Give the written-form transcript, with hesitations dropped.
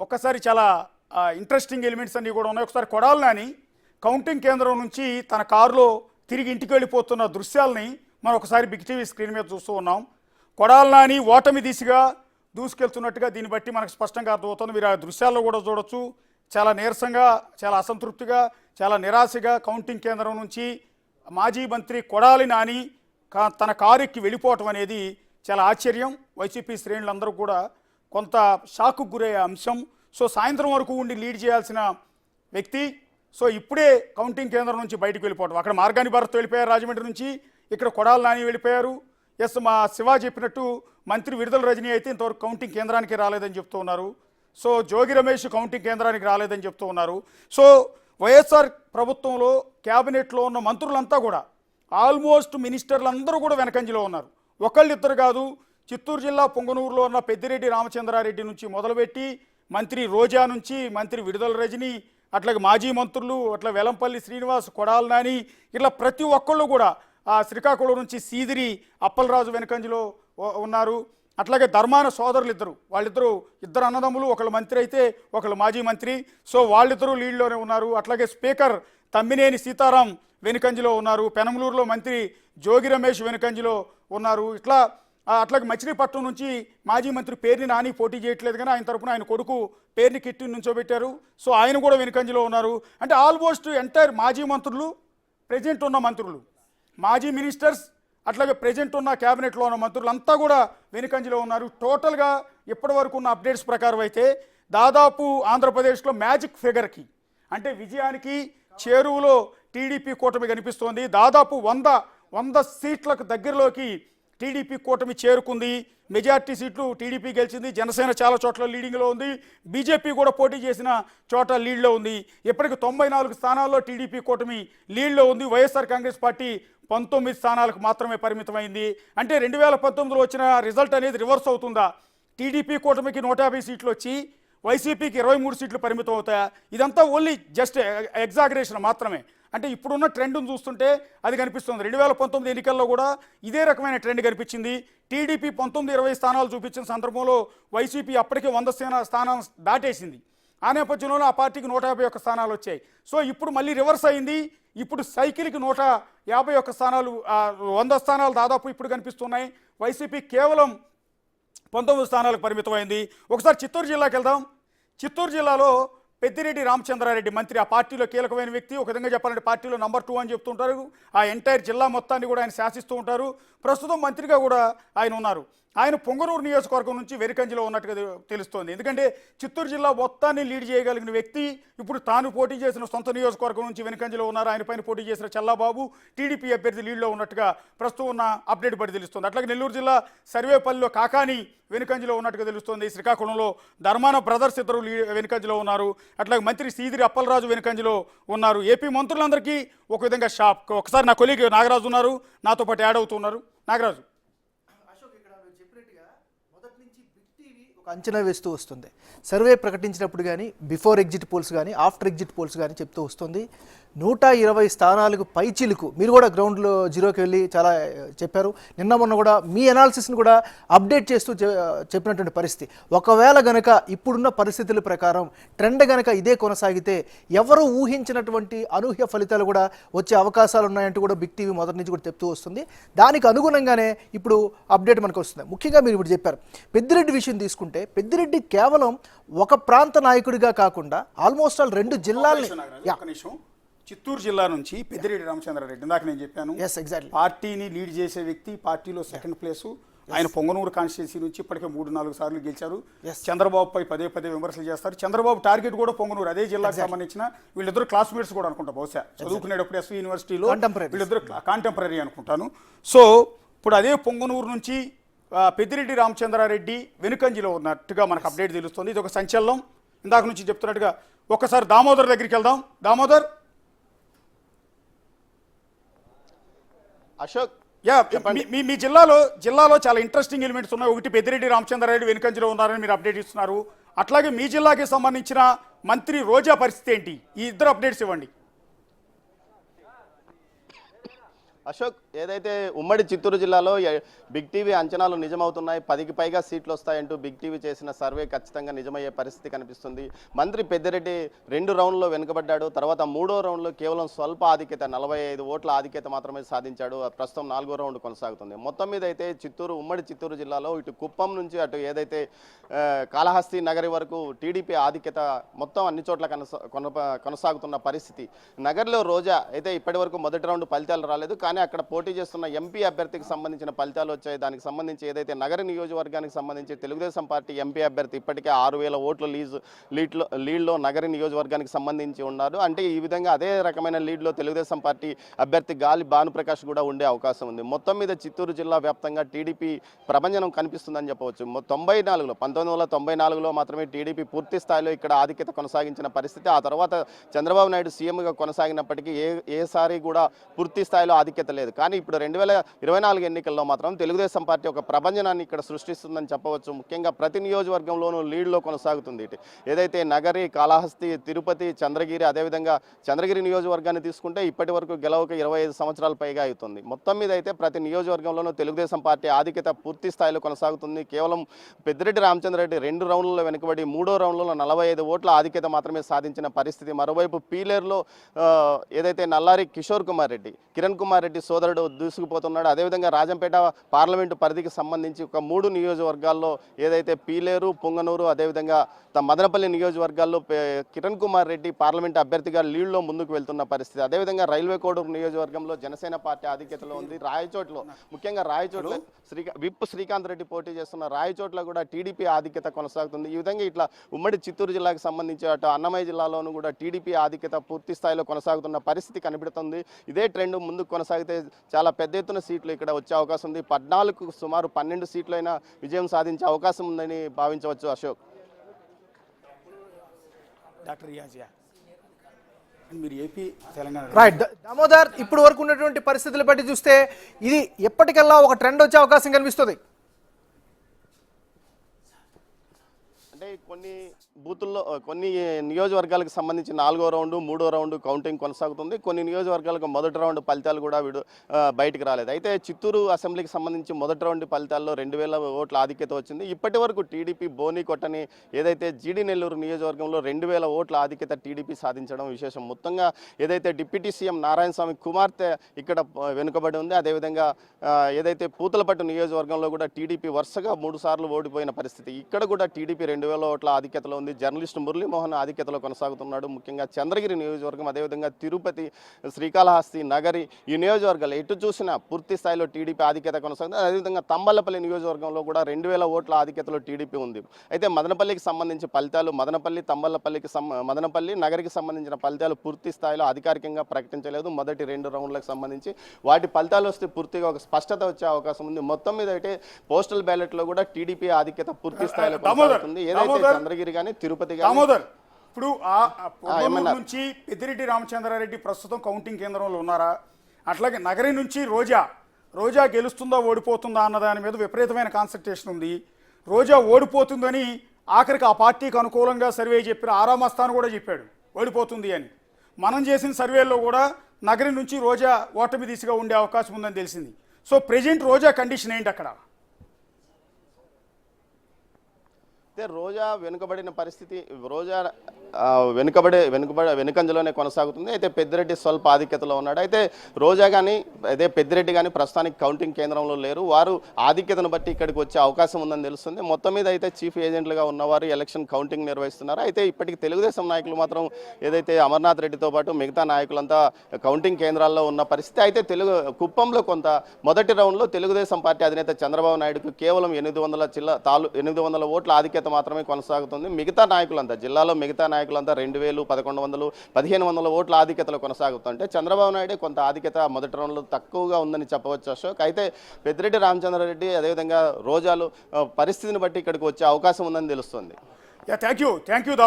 ఒక్కసారి చాలా interesting elements అన్నీ కూడా ఉన్నాయి. ఒకసారి కొడాలి నాని కౌంటింగ్ కేంద్రం నుంచి తన కారులో తిరిగి ఇంటికి వెళ్ళిపోతున్న దృశ్యాలని మనం ఒకసారి బిగ్ టీవీ స్క్రీన్ మీద చూస్తూ ఉన్నాం. కొడాలి నాని ఓటమి దిశగా దూసుకెళ్తున్నట్టుగా దీన్ని బట్టి మనకు స్పష్టంగా అర్థమవుతుంది. మీరు ఆ దృశ్యాల్లో కూడా చూడొచ్చు. చాలా నీరసంగా, చాలా అసంతృప్తిగా, చాలా నిరాశగా కౌంటింగ్ కేంద్రం నుంచి మాజీ మంత్రి కొడాలి నాని తన కారు ఎక్కి వెళ్ళిపోవటం అనేది చాలా ఆశ్చర్యం. వైసీపీ శ్రేణులందరూ కూడా కొంత షాకు గురయ్యే అంశం. సో సాయంత్రం వరకు ఉండి లీడ్ చేయాల్సిన వ్యక్తి సో ఇప్పుడే కౌంటింగ్ కేంద్రం నుంచి బయటకు వెళ్ళిపోవడం. అక్కడ మార్గాని భారత్ వెళ్ళిపోయారు రాజమండ్రి నుంచి, ఇక్కడ కొడాలి నాని వెళ్ళిపోయారు. ఎస్, మా శివ చెప్పినట్టు మంత్రి విడుదల రజనీ అయితే ఇంతవరకు కౌంటింగ్ కేంద్రానికి రాలేదని చెప్తూ ఉన్నారు. సో జోగి రమేష్ కౌంటింగ్ కేంద్రానికి రాలేదని చెప్తూ ఉన్నారు. సో వైఎస్ఆర్ ప్రభుత్వంలో క్యాబినెట్లో ఉన్న మంత్రులంతా కూడా ఆల్మోస్ట్ మినిస్టర్లు అందరూ కూడా వెనకంజలో ఉన్నారు. ఒకళ్ళిద్దరు కాదు, చిత్తూరు జిల్లా పొంగనూరులో ఉన్న పెద్దిరెడ్డి రామచంద్రారెడ్డి నుంచి మొదలుపెట్టి మంత్రి రోజా నుంచి మంత్రి విడుదల రజనీ, అట్లాగే మాజీ మంత్రులు, అట్లా వెలంపల్లి శ్రీనివాస్, కొడాలి నాని, ఇట్లా ప్రతి ఒక్కళ్ళు కూడా ఆ శ్రీకాకుళం నుంచి సీదిరి అప్పలరాజు వెనకంజలో ఉన్నారు. అట్లాగే ధర్మాన సోదరులు వాళ్ళిద్దరు అన్నదమ్ములు, ఒకళ్ళు మంత్రి అయితే ఒకళ్ళు మాజీ మంత్రి. సో వాళ్ళిద్దరూ లీడ్లోనే ఉన్నారు. అట్లాగే స్పీకర్ తమ్మినేని సీతారాం వెనుకంజలో ఉన్నారు. పెనమలూరులో మంత్రి జోగి రమేష్ వెనుకంజలో ఉన్నారు. అట్లాగే మచిలీపట్నం నుంచి మాజీ మంత్రి పేర్ని నాని పోటీ చేయట్లేదు, కానీ ఆయన తరఫున ఆయన కొడుకు పేర్ని కిట్టి నుంచోబెట్టారు. సో ఆయన కూడా వెనుకంజలో ఉన్నారు. అంటే ఆల్మోస్ట్ ఎంటైర్ మాజీ మంత్రులు, ప్రెజెంట్ ఉన్న మంత్రులు, మాజీ మినిస్టర్స్, అట్లాగే ప్రెజెంట్ ఉన్న క్యాబినెట్లో ఉన్న మంత్రులు అంతా కూడా వెనుకంజలో ఉన్నారు. టోటల్గా ఇప్పటి వరకు ఉన్న అప్డేట్స్ ప్రకారం అయితే దాదాపు ఆంధ్రప్రదేశ్లో మ్యాజిక్ ఫిగర్కి అంటే విజయానికి చేరువలో టీడీపీ కూటమి కనిపిస్తోంది. దాదాపు 100 సీట్లకు దగ్గరలోకి టీడీపీ కూటమి చేరుకుంది. మెజార్టీ సీట్లు టీడీపీ గెలిచింది. జనసేన చాలా చోట్ల లీడింగ్లో ఉంది. బీజేపీ కూడా పోటీ చేసిన చోట లీడ్లో ఉంది. ఇప్పటికి 94 స్థానాల్లో టీడీపీ కూటమి లీడ్లో ఉంది. వైఎస్ఆర్ కాంగ్రెస్ పార్టీ 19 స్థానాలకు మాత్రమే పరిమితమైంది. అంటే 2019లో వచ్చిన రిజల్ట్ అనేది రివర్స్ అవుతుందా? టీడీపీ కూటమికి 150 సీట్లు వచ్చి వైసీపీకి 23 సీట్లు పరిమితం అవుతాయా? ఇదంతా ఓన్లీ జస్ట్ ఎగ్జాగరేషన్ మాత్రమే. అంటే ఇప్పుడున్న ట్రెండ్ను చూస్తుంటే అది కనిపిస్తుంది. 2019 ఎన్నికల్లో కూడా ఇదే రకమైన ట్రెండ్ కనిపించింది. టీడీపీ 19-20 స్థానాలు చూపించిన సందర్భంలో వైసీపీ అప్పటికే 100 స్థానాలు దాటేసింది. ఆ నేపథ్యంలో ఆ పార్టీకి 151 స్థానాలు వచ్చాయి. సో ఇప్పుడు మళ్ళీ రివర్స్ అయింది. ఇప్పుడు సైకిల్కి 151 స్థానాలు, 100 స్థానాలు దాదాపు ఇప్పుడు కనిపిస్తున్నాయి. వైసీపీ కేవలం 19 స్థానాలకు పరిమితమైంది. ఒకసారి చిత్తూరు జిల్లాకి వెళ్దాం. చిత్తూరు జిల్లాలో పెద్దిరెడ్డి రామచంద్రారెడ్డి మంత్రి, ఆ పార్టీలో కీలకమైన వ్యక్తి. ఒక విధంగా చెప్పాలంటే పార్టీలో నెంబర్ 2 అని చెప్తుంటారు. ఆ ఎంటైర్ జిల్లా మొత్తాన్ని కూడా ఆయన శాసిస్తూ ఉంటారు. ప్రస్తుతం మంత్రిగా కూడా ఆయన ఉన్నారు. ఆయన పొంగనూరు నియోజకవర్గం నుంచి వెనుకంజలో ఉన్నట్టుగా తెలుస్తోంది. ఎందుకంటే చిత్తూరు జిల్లా మొత్తాన్ని లీడ్ చేయగలిగిన వ్యక్తి ఇప్పుడు తాను పోటీ చేసిన సొంత నియోజకవర్గం నుంచి వెనుకంజలో ఉన్నారు. ఆయన పైన పోటీ చేసిన చల్లాబాబు టీడీపీ అభ్యర్థి లీడ్లో ఉన్నట్టుగా ప్రస్తుతం ఉన్న అప్డేట్ పడి తెలుస్తుంది. అట్లాగే నెల్లూరు జిల్లా సర్వేపల్లిలో కాకాని వెనుకంజలో ఉన్నట్టుగా తెలుస్తోంది. శ్రీకాకుళంలో ధర్మాన బ్రదర్స్ ఇద్దరు వెనుకంజలో ఉన్నారు. అట్లాగే మంత్రి సీదిరి అప్పలరాజు వెనుకంజలో ఉన్నారు. ఏపీ మంత్రులందరికీ ఒక విధంగా షాక్. ఒకసారి నా కొలీగ్ నాగరాజు ఉన్నారు, నాతో పాటు యాడ్ అవుతున్నారు. నాగరాజు, అంచనా వేస్తూ వస్తుంది. సర్వే ప్రకటించినప్పుడు కానీ, బిఫోర్ ఎగ్జిట్ పోల్స్ కానీ, ఆఫ్టర్ ఎగ్జిట్ పోల్స్ కానీ చెప్తూ వస్తుంది 120 స్థానాలకు పైచిలుకు. మీరు కూడా గ్రౌండ్లో జీరోకి వెళ్ళి చాలా చెప్పారు. నిన్న మొన్న కూడా మీ అనాలిసిస్ని కూడా అప్డేట్ చేస్తూ చెప్పినటువంటి పరిస్థితి. ఒకవేళ గనక ఇప్పుడున్న పరిస్థితుల ప్రకారం ట్రెండ్ గనక ఇదే కొనసాగితే ఎవరు ఊహించినటువంటి అనూహ్య ఫలితాలు కూడా వచ్చే అవకాశాలు ఉన్నాయంటూ కూడా బిగ్ టీవీ మొదటి నుంచి కూడా చెప్తూ వస్తుంది. దానికి అనుగుణంగానే ఇప్పుడు అప్డేట్ మనకు వస్తుంది. ముఖ్యంగా మీరు ఇప్పుడు చెప్పారు పెద్దిరెడ్డి విషయం తీసుకుంటే, పెద్దిరెడ్డి కేవలం ఒక ప్రాంత నాయకుడిగా కాకుండా ఆల్మోస్ట్ ఆల్ 2 జిల్లాల్ని, చిత్తూరు జిల్లా నుంచి పెద్దిరెడ్డి రామచంద్రారెడ్డి, ఇందాక నేను చెప్పాను, పార్టీని లీడ్ చేసే వ్యక్తి, పార్టీలో సెకండ్ ప్లేసు. ఆయన పొంగనూరు కాన్స్టిట్యున్సీ నుంచి ఇప్పటికే 3-4 సార్లు గెలిచారు. చంద్రబాబుపై పదే విమర్శలు చేస్తారు. చంద్రబాబు టార్గెట్ కూడా పొంగనూరు, అదే జిల్లాకు సంబంధించిన వీళ్ళిద్దరు క్లాస్మేట్స్ కూడా అనుకుంటా, బహుశా చదువుకునేటప్పుడు ఎస్వి యూనివర్సిటీలో వీళ్ళిద్దరు కాంటెంపరీ అనుకుంటాను. సో ఇప్పుడు అదే పొంగనూరు నుంచి పెద్దిరెడ్డి రామచంద్రారెడ్డి వెనుకంజలో ఉన్నట్టుగా మనకు అప్డేట్ తెలుస్తుంది. ఇది ఒక సంచలనం. ఇందాక నుంచి చెప్తున్నట్టుగా ఒక్కసారి దామోదర్ దగ్గరికి వెళ్దాం. దామోదర్, అశోక్, మీ జిల్లాలో చాలా ఇంట్రెస్టింగ్ ఎలిమెంట్స్ ఉన్నాయి. ఒకటి, పెద్దిరెడ్డి రామచంద్రారెడ్డి వెనుకంజలో ఉన్నారని మీరు అప్డేట్ ఇస్తున్నారు. అట్లాగే మీ జిల్లాకి సంబంధించిన మంత్రి రోజా పరిస్థితి ఏంటి? ఈ ఇద్దరు అప్డేట్స్ ఇవ్వండి. అశోక్, ఏదైతే ఉమ్మడి చిత్తూరు జిల్లాలో బిగ్ టీవీ అంచనాలు నిజమవుతున్నాయి, 10కి పైగా సీట్లు వస్తాయంటూ బిగ్ టీవీ చేసిన సర్వే ఖచ్చితంగా నిజమయ్యే పరిస్థితి కనిపిస్తుంది. మంత్రి పెద్దిరెడ్డి 2 రౌండ్లో వెనుకబడ్డాడు. తర్వాత 3వ రౌండ్లో కేవలం స్వల్ప ఆధిక్యత 45 ఓట్ల ఆధిక్యత మాత్రమే సాధించాడు. ప్రస్తుతం 4వ రౌండ్ కొనసాగుతుంది. మొత్తం మీద అయితే ఉమ్మడి చిత్తూరు జిల్లాలో ఇటు కుప్పం నుంచి అటు ఏదైతే కాళహస్తి నగరి వరకు టీడీపీ ఆధిక్యత మొత్తం అన్ని చోట్ల కొనసాగుతున్న పరిస్థితి. నగర్లో రోజా అయితే ఇప్పటి వరకు మొదటి రౌండ్ ఫలితాలు రాలేదు, కానీ అక్కడ పోటీ చేస్తున్న ఎంపీ అభ్యర్థికి సంబంధించిన ఫలితాలు వచ్చాయి. దానికి సంబంధించి ఏదైతే నగర నియోజకవర్గానికి సంబంధించి తెలుగుదేశం పార్టీ ఎంపీ అభ్యర్థి ఇప్పటికే 6,000 ఓట్ల లీడ్లో నగర నియోజకవర్గానికి సంబంధించి ఉన్నారు. అంటే ఈ విధంగా అదే రకమైన లీడ్లో తెలుగుదేశం పార్టీ అభ్యర్థి గాలి భానుప్రకాష్ కూడా ఉండే అవకాశం ఉంది. మొత్తం మీద చిత్తూరు జిల్లా వ్యాప్తంగా టీడీపీ ప్రభంజనం కనిపిస్తుందని చెప్పవచ్చు. 1994లో మాత్రమే టీడీపీ పూర్తి స్థాయిలో ఇక్కడ ఆధిక్యత కొనసాగించిన పరిస్థితి. ఆ తర్వాత చంద్రబాబు నాయుడు సీఎంగా కొనసాగినప్పటికీ ఏసారి కూడా పూర్తి స్థాయిలో ఆధిక్యత లేదు. కానీ ఇప్పుడు 2024 ఎన్నికల్లో మాత్రం తెలుగుదేశం పార్టీ ఒక ప్రభంజనాన్ని ఇక్కడ సృష్టిస్తుందని చెప్పవచ్చు. ముఖ్యంగా ప్రతి నియోజకవర్గంలోనూ లీడ్లో కొనసాగుతుంది. ఏదైతే నగరి, కాళహస్తి, తిరుపతి, చంద్రగిరి, అదేవిధంగా చంద్రగిరి నియోజకవర్గాన్ని తీసుకుంటే ఇప్పటి వరకు గెలవక 25 సంవత్సరాల పైగా అవుతుంది. మొత్తం మీద అయితే ప్రతి నియోజకవర్గంలోనూ తెలుగుదేశం పార్టీ ఆధిక్యత పూర్తి స్థాయిలో కొనసాగుతుంది. కేవలం పెద్దిరెడ్డి రామచంద్రారెడ్డి 2 రౌండ్లలో వెనుకబడి 3వ రౌండ్లో 45 ఓట్ల ఆధిక్యత మాత్రమే సాధించిన పరిస్థితి. మరోవైపు పీలేరులో ఏదైతే నల్లారి కిరణ్ కుమార్ రెడ్డి సోదరుడు దూసుకుపోతున్నాడు. అదేవిధంగా రాజంపేట పార్లమెంటు పరిధికి సంబంధించి ఒక 3 నియోజకవర్గాల్లో ఏదైతే పీలేరు, పొంగనూరు, అదేవిధంగా మదనపల్లి నియోజకవర్గాల్లో కిరణ్ కుమార్ రెడ్డి పార్లమెంటు అభ్యర్థిగా లీడ్లో ముందుకు వెళ్తున్న పరిస్థితి. అదేవిధంగా రైల్వే కోడూరు నియోజకవర్గంలో జనసేన పార్టీ ఆధిక్యతలో ఉంది. ముఖ్యంగా రాయచోట్ల విప్ శ్రీకాంత్ రెడ్డి పోటీ చేస్తున్న రాయచోట్ల కూడా టీడీపీ ఆధిక్యత కొనసాగుతుంది. ఈ విధంగా ఇట్లా ఉమ్మడి చిత్తూరు జిల్లాకు సంబంధించి అటు అన్నమయ్య జిల్లాలోనూ కూడా టీడీపీ ఆధిక్యత పూర్తి స్థాయిలో కొనసాగుతున్న పరిస్థితి కనిపిస్తుంది. ఇదే ట్రెండ్ ముందుకు కొనసాగితే చాలా పెద్ద ఎత్తున సీట్లు ఇక్కడ వచ్చే అవకాశం ఉంది. 14కు సుమారు 12 సీట్లైనా విజయం సాధించే అవకాశం ఉందని భావించవచ్చు. అశోక్, డాక్టర్ యాజియా, మీరు ఏపీ తెలంగాణ రైట్ దామోదర్, ఇప్పుడు వరకు ఉన్నటువంటి పరిస్థితులు బట్టి చూస్తే ఇది ఎప్పటికల్లా ఒక ట్రెండ్ వచ్చే అవకాశం కనిపిస్తుంది. అంటే కొన్ని బూతుల్లో కొన్ని నియోజకవర్గాలకు సంబంధించి 4వ రౌండ్, 3వ రౌండ్ కౌంటింగ్ కొనసాగుతుంది. కొన్ని నియోజకవర్గాలకు మొదటి రౌండ్ ఫలితాలు కూడా బయటకు రాలేదు. అయితే చిత్తూరు అసెంబ్లీకి సంబంధించి మొదటి రౌండ్ ఫలితాల్లో 2,000 ఓట్ల ఆధిక్యత వచ్చింది. ఇప్పటి వరకు టీడీపీ బోని కొట్టని ఏదైతే జీడి నెల్లూరు నియోజకవర్గంలో 2,000 ఓట్ల ఆధిక్యత టీడీపీ సాధించడం విశేషం. మొత్తంగా ఏదైతే డిప్యూటీ సీఎం నారాయణ స్వామి కుమార్తె ఇక్కడ వెనుకబడి ఉంది. అదేవిధంగా ఏదైతే పూతలపట్టు నియోజకవర్గంలో కూడా టీడీపీ వరుసగా 3 సార్లు ఓడిపోయిన పరిస్థితి. ఇక్కడ కూడా టీడీపీ 2,000 ఓట్ల ఆధిక్యతలో ఉంది. జర్నలిస్టు మురళీమోహన్ ఆధిక్యతలో కొనసాగుతున్నాడు. ముఖ్యంగా చంద్రగిరి నియోజకవర్గం, అదేవిధంగా తిరుపతి, శ్రీకాళహస్తి, నగరి ఈ నియోజకవర్గాలు ఎటు చూసినా పూర్తి స్థాయిలో టీడీపీ ఆధిక్యత కొనసాగుతుంది. అదేవిధంగా తంబలపల్లి నియోజకవర్గంలో కూడా 2,000 ఓట్ల ఆధిక్యతలో టీడీపీ ఉంది. అయితే మదనపల్లికి సంబంధించి ఫలితాలు మదనపల్లి నగరికి సంబంధించిన ఫలితాలు పూర్తి స్థాయిలో అధికారికంగా ప్రకటించలేదు. మొదటి 2 రౌండ్లకు సంబంధించి వాటి ఫలితాలు వస్తే పూర్తిగా ఒక స్పష్టత వచ్చే అవకాశం ఉంది. మొత్తం మీద అయితే పోస్టల్ బ్యాలెట్లో కూడా టీడీపీ ఆధిక్యత పూర్తి స్థాయిలో కొనసాగుతుంది. ఏదైతే చంద్రగిరి కానీ తిరుపతి దామోదర్, ఇప్పుడు పొంగనూరు నుంచి పెద్దిరెడ్డి రామచంద్రారెడ్డి ప్రస్తుతం కౌంటింగ్ కేంద్రంలో ఉన్నారా? అట్లాగే నగరి నుంచి రోజా గెలుస్తుందా ఓడిపోతుందా అన్న దాని మీద విపరీతమైన కాన్సన్ట్రేషన్ ఉంది. రోజా ఓడిపోతుందని ఆఖరికి ఆ పార్టీకి అనుకూలంగా సర్వే చెప్పిన ఆరామస్థాన్ కూడా చెప్పాడు ఓడిపోతుంది అని. మనం చేసిన సర్వేలో కూడా నగరి నుంచి రోజా ఓటమి దిశగా ఉండే అవకాశం ఉందని తెలిసింది. సో ప్రెజెంట్ రోజా కండిషన్ ఏంటి అక్కడ? రోజా వెనుకబడిన పరిస్థితి, రోజా వెనుకంజలోనే కొనసాగుతుంది. అయితే పెద్దిరెడ్డి స్వల్ప ఆధిక్యతలో ఉన్నాడు. అయితే రోజా కానీ అదే పెద్దిరెడ్డి కానీ ప్రస్తుతానికి కౌంటింగ్ కేంద్రంలో లేరు. వారు ఆధిక్యతను బట్టి ఇక్కడికి వచ్చే అవకాశం ఉందని తెలుస్తుంది. మొత్తం మీద అయితే చీఫ్ ఏజెంట్లుగా ఉన్నవారు ఎలక్షన్ కౌంటింగ్ నిర్వహిస్తున్నారు. అయితే ఇప్పటికి తెలుగుదేశం నాయకులు మాత్రం ఏదైతే అమర్నాథ్ రెడ్డితో పాటు మిగతా నాయకులంతా కౌంటింగ్ కేంద్రాల్లో ఉన్న పరిస్థితి. అయితే కుప్పంలో కొంత మొదటి రౌండ్లో తెలుగుదేశం పార్టీ అధినేత చంద్రబాబు నాయుడుకు కేవలం 800 ఓట్ల ఆధిక్యత మాత్రమే కొనసాగుతుంది. మిగతా నాయకులంతా జిల్లాలో మిగతా నాయకులంతా 2,000, 1,100, 1,500 ఓట్ల ఆధిక్యతలో కొనసాగుతుంటే చంద్రబాబు నాయుడు కొంత ఆధిక్యత మొదటి రౌండ్లో తక్కువగా ఉందని చెప్పవచ్చు అశోక్. అయితే పెద్దిరెడ్డి రామచంద్రారెడ్డి అదేవిధంగా రోజాలు పరిస్థితిని బట్టి ఇక్కడికి వచ్చే అవకాశం ఉందని తెలుస్తుంది. Thank you Damodar.